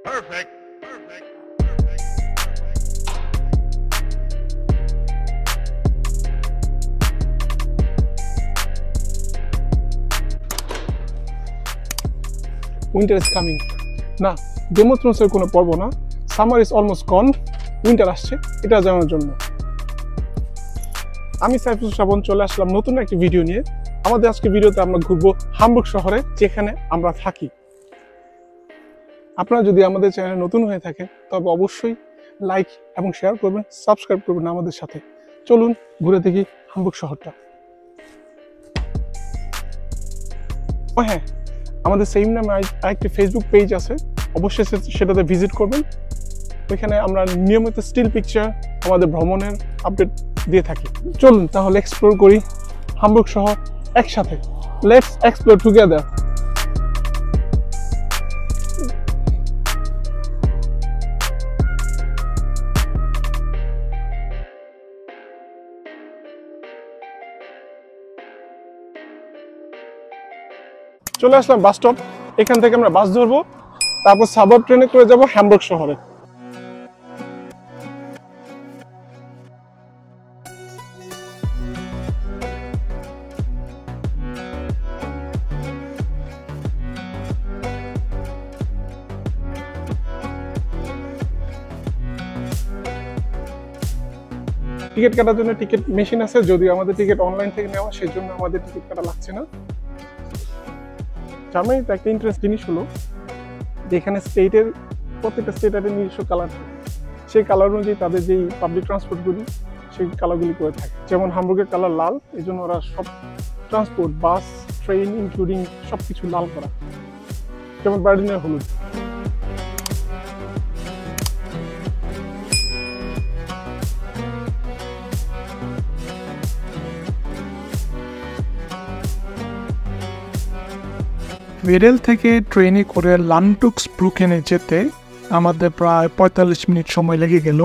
Perfect. Perfect. Winter is coming. না, game of থ্রোনসের কোনো পর্ব না। Summer is almost gone, winter আসছে, এটা জানার জন্য। আমি সাইফুল শ্রাবণ চলে আসলাম নতুন একটি ভিডিও নিয়ে। আমাদের আজকে ভিডিওতে আমরা ঘুরবো হামবুর্গ শহরে, যেখানে আমরা থাকি। আপনারা যদি আমাদের চ্যানেলে নতুন হয়ে থাকেন তবে অবশ্যই লাইক এবং শেয়ার করবেন, সাবস্ক্রাইব করবেন আমাদের সাথে। চলুন ঘুরে দেখি হামবুর্গ শহরটা। ও হ্যাঁ, আমাদের সেম নামে আরেকটি ফেসবুক পেজ আছে, অবশ্যই সেটাতে ভিজিট করবেন। ওইখানে আমরা নিয়মিত স্টিল পিকচার, আমাদের ভ্রমণের আপডেট দিয়ে থাকি। চলুন তাহলে এক্সপ্লোর করি হামবুর্গ শহর একসাথে। Let's explore together. চলে আসলাম বাস স্টপ। এখান থেকে আমরা বাস ধরবো, তারপর সাবওয়ে ট্রেনে করে যাব হ্যামবুর্গ শহরে। টিকিট কাটার জন্য টিকিট মেশিন আছে, যদিও আমাদের টিকিট অনলাইন থেকে নেওয়া, সেই জন্য আমাদের টিকিট কাটা লাগছে না। জার্মানিতে একটা ইন্টারেস্ট জিনিস হলো যে এখানে স্টেটের প্রত্যেকটা স্টেটের নিজস্ব কালার থাকে, সেই কালার অনুযায়ী তাদের যেই পাবলিক ট্রান্সপোর্টগুলি সেই কালারগুলি করে থাকে। যেমন হামবুর্গের কালার লাল, এই জন্য ওরা সব ট্রান্সপোর্ট, বাস, ট্রেন ইনক্লুডিং সব কিছু লাল করা। যেমন বার্লিনের হলুদ। ওয়েডেল থেকে ট্রেনে করে লান্ডুক্সব্রুকেনে যেতে আমাদের প্রায় 45 মিনিট সময় লেগে গেল।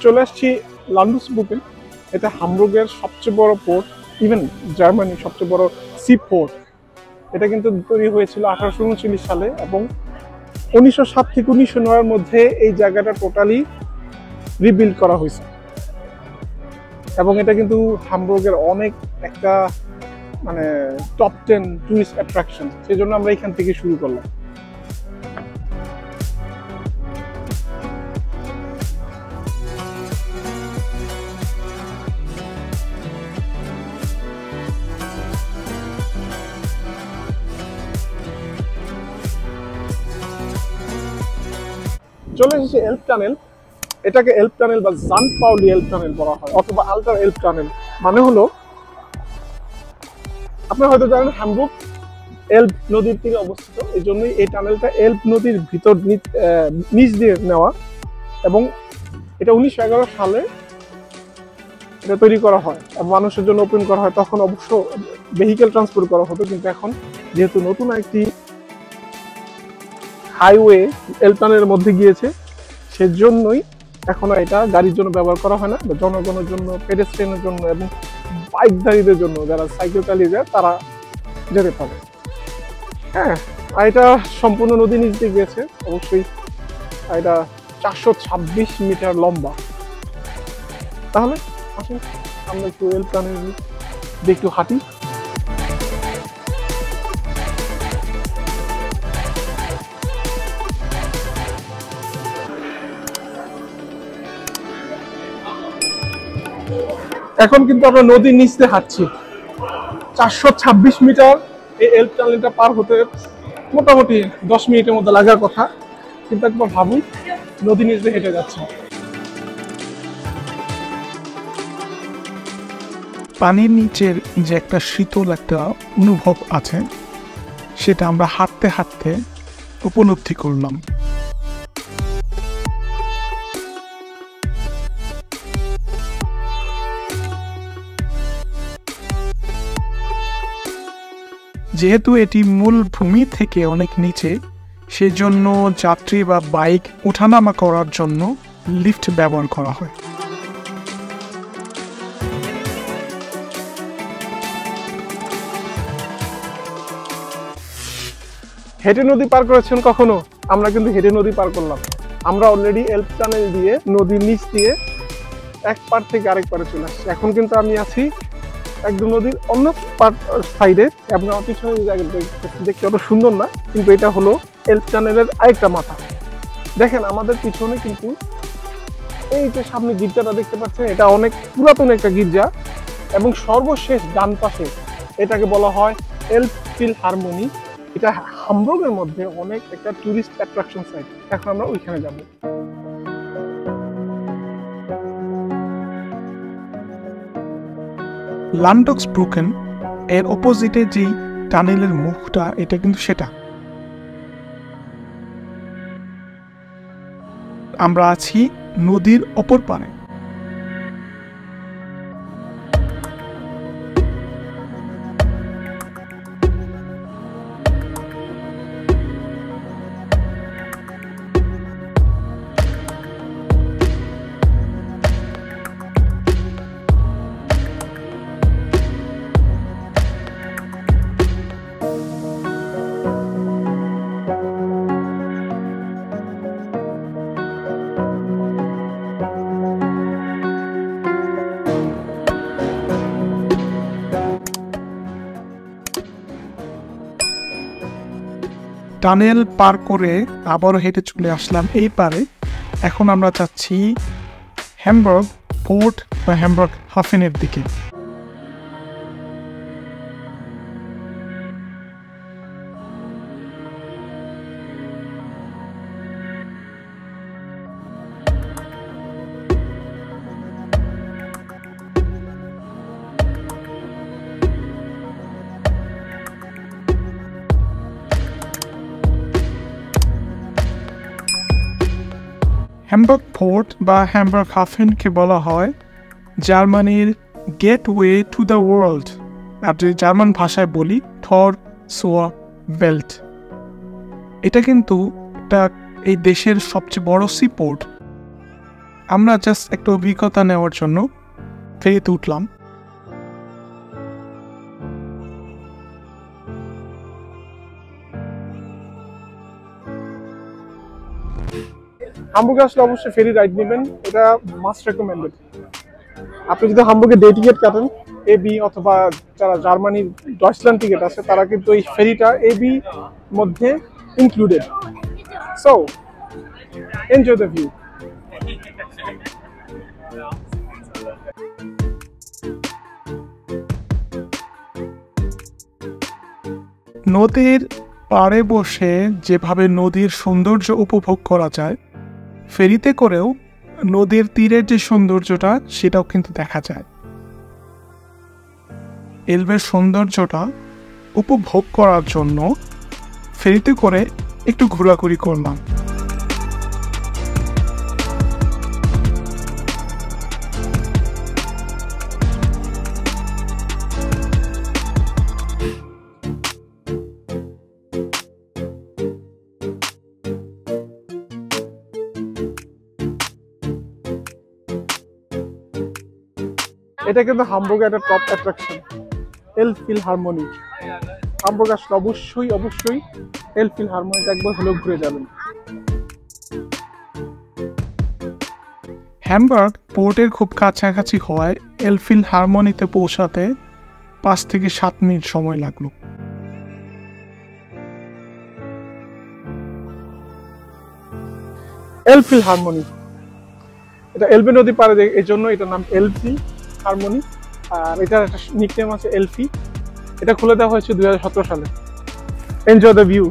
চলে আসছি লান্ডুক্সব্রুকেন। এটা হামবুর্গের সবচেয়ে বড় পোর্ট, ইভেন জার্মানির সবচেয়ে বড় সি পোর্ট। এটা কিন্তু তৈরি হয়েছিল 1839 সালে এবং 1907 থেকে 1909 এর মধ্যে এই জায়গাটা টোটালি রিবিল্ড করা হয়েছে। এবং এটা কিন্তু হামবুর্গের অনেক একটা মানে টপ 10 টুরিস্ট অ্যাট্রাকশন, সেই জন্য আমরা এখান থেকে শুরু করলাম। চলে এসেছি এলব টানেল। এটাকে এলব টানেল বা সান্ট পাউলি এলব টানেল বলা হয়, অথবা আল্টার এলব টানেল। মানে হলো, আপনারা হয়তো জানেন হামবুর্গ এলব নদীর তীরে অবস্থিত, এই জন্যই এই টানেলটা এলব নদীর ভিতর নিচ দিয়ে নেওয়া। এবং এটা 1911 সালে এটা তৈরি করা হয় এবং মানুষের জন্য ওপেন করা হয়। তখন অবশ্য ভেহিকেল ট্রান্সপোর্ট করা হতো, কিন্তু এখন যেহেতু নতুন একটি হাইওয়ে এলব টানেলের মধ্যে গিয়েছে, সেজন্যই এখন এটা গাড়ির জন্য ব্যবহার করা হয় না, জনগণের জন্য, পেডেস্ট্রিয়ানের জন্য এবং বাইকধারীদের জন্য, যারা সাইকেল চালিয়ে যায় তারা যেতে পারে। হ্যাঁ, আর এটা সম্পূর্ণ নদী নিচ দিয়ে গিয়েছে। অবশ্যই এটা 426 মিটার লম্বা। তাহলে আসুন আমরা একটু এলব টানেল দিয়ে একটু হাঁটি। এখন কিন্তু আমরা নদীর নিচ দিয়ে হাঁটছি। 426 মিটার এই এলব টানেলটা পার হতে মোটামুটি 10 মিনিটের মধ্যে লাগার কথা, কিন্তু একবার ভাবুন নদীর নিচ দিয়ে হেঁটে যাচ্ছে। পানির নিচের যে একটা শীতল একটা অনুভব আছে, সেটা আমরা হাঁটতে হাঁটতে উপলব্ধি করলাম। যেহেতু এটি মূল ভূমি থেকে অনেক নিচে, সেজন্য যাত্রী বা বাইক ওঠানামা করার জন্য লিফট ব্যবহার করা হয়। হেঁটে নদী পার করেছেন কখনো? আমরা কিন্তু হেঁটে নদী পার করলাম। আমরা অলরেডি এলব টানেল দিয়ে নদীর নিচ দিয়ে এক পার থেকে আরেক পারে চলে আসছি। এখন কিন্তু আমি আছি একদম নদীর অন্য সাইডে, এবং আমার পিছনে দেখতে অত সুন্দর না, কিন্তু এটা হলো এলব টানেলের আরেকটা মাথা। দেখেন আমাদের পিছনে কিন্তু এই যে সামনে গির্জাটা দেখতে পাচ্ছেন, এটা অনেক পুরাতন একটা গির্জা, এবং সর্বশেষ ডান পাশে এটাকে বলা হয় এলবফিলহারমোনি। এটা হামবুর্গের মধ্যে অনেক একটা টুরিস্ট অ্যাট্রাকশন সাইট। এখন আমরা ওইখানে যাব। Landungsbrücken এর অপোজিটে যেই টানেলের মুখটা, এটা কিন্তু সেটা। আমরা আছি নদীর অপর পারে। টানেল পার করে আবারও হেঁটে চলে আসলাম এই পারে। এখন আমরা যাচ্ছি হ্যামবার্গ পোর্ট বা হ্যামবার্গ হাফেনের দিকে। হ্যামবার্গ পোর্ট বা হ্যামবার্গ হাফেনকে বলা হয় জার্মানির গেটওয়ে টু দ্য ওয়ার্ল্ড, আর যদি জার্মান ভাষায় বলি থর সোয়া ওয়েল্ট। এটা কিন্তু এই দেশের সবচেয়ে বড় সি পোর্ট। আমরা জাস্ট একটা অভিজ্ঞতা নেওয়ার জন্য ফেরিতে উঠলাম। হামবুর্গে আসলে অবশ্যই ফেরি রাইড নেবেন, এটা মাস্ট রেকমেন্ডেড। আপনি যদি হামবুর্গে ডে টিকিট কাটেন এবি, অথবা যারা জার্মানির ডয়চল্যান্ড টিকিট আছে, তারা কিন্তু এই ফেরিটা এবি মধ্যে included. So enjoy the view. নদীর পাড়ে বসে যেভাবে নদীর সৌন্দর্য উপভোগ করা যায়, ফেরিতে করেও নদীর তীরের যে সৌন্দর্যটা সেটাও কিন্তু দেখা যায়। এলবের সৌন্দর্যটা উপভোগ করার জন্য ফেরিতে করে একটু ঘোরাঘুরি করলাম। এটা কিন্তু হামবুর্গের একটা টপ অ্যাট্রাকশন, এলবফিলহারমোনি। হামবুর্গ আসলে অবশ্যই এলবফিলহারমোনিটা একবার হলেও ঘুরে যাবেন। হ্যামবার্গ পোর্টের খুব কাছাকাছি হওয়ায় এলবফিলহারমোনিতে পৌঁছাতে 5 থেকে 7 মিনিট সময় লাগলো। এলবফিলহারমোনি, এটা এলবে নদী পারে, এই জন্য এটার নাম এলবফিলহারমোনি। আর এটার একটা নিকনেম আছে এলফি। এটা খুলে দেওয়া হয়েছে 2017 সালে। Enjoy the view.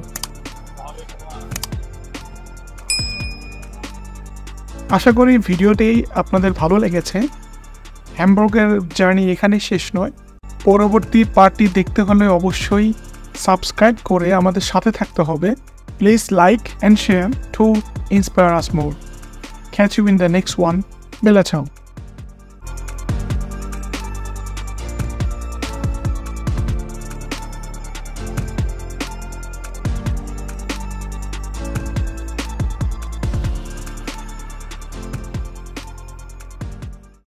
আশা করি ভিডিওটি আপনাদের ভালো লেগেছে। হ্যামবার্গের জার্নি এখানে শেষ নয়। পরবর্তী পার্টটি দেখতে হলে অবশ্যই সাবস্ক্রাইব করে আমাদের সাথে থাকতে হবে। Please like and share two inspire us more. Catch you in the next one. Bella ciao.